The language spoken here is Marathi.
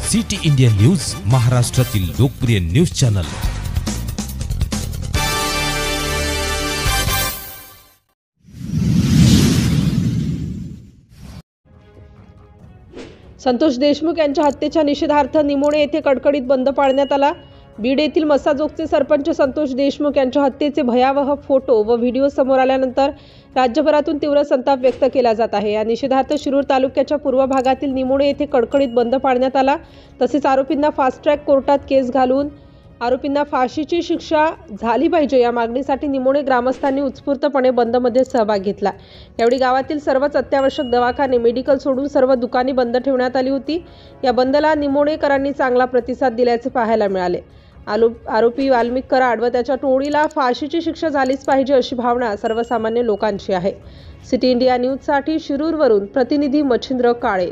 सिटी इंडिया न्यूज, महाराष्ट्रातील लोकप्रिय न्यूज चॅनल। संतोष देशमुख यांच्या हत्येच्या निषेधार्थ निमोणे येथे कडकडीत बंद पाळण्यात आला। बीड येथील मसाजोगचे सरपंच संतोष देशमुख यांच्या हत्येचे भयावह फोटो व व्हिडिओ समोर आल्यानंतर राज्यभरातून तीव्र संताप व्यक्त केला जात आहे। या निषेधार्थ शिरूर तालुक्याच्या पूर्व भागातील निमोणे येथे कडकडीत बंद पाळण्यात आला। तसेच आरोपींना फास्ट ट्रॅक कोर्टात केस घालून आरोपींना फाशीची शिक्षा झाली पाहिजे या मागणीसाठी निमोणे ग्रामस्थांनी उत्स्फूर्तपणे बंदमध्ये सहभाग घेतला। यावेळी गावातील सर्वच अत्यावश्यक दवाखाने, मेडिकल सोडून सर्व दुकाने बंद ठेवण्यात आली होती। या बंदला निमोणेकरांनी चांगला प्रतिसाद दिल्याचे पाहायला मिळाले। आरोपी वाल्मिक कराड व त्याच्या टोळीला फाशीची शिक्षा झालीच पाहिजे अशी भावना सर्वसामान्य लोकांची आहे। सिटी इंडिया न्यूजसाठी शिरूरवरून प्रतिनिधी मच्छिंद्र काळे।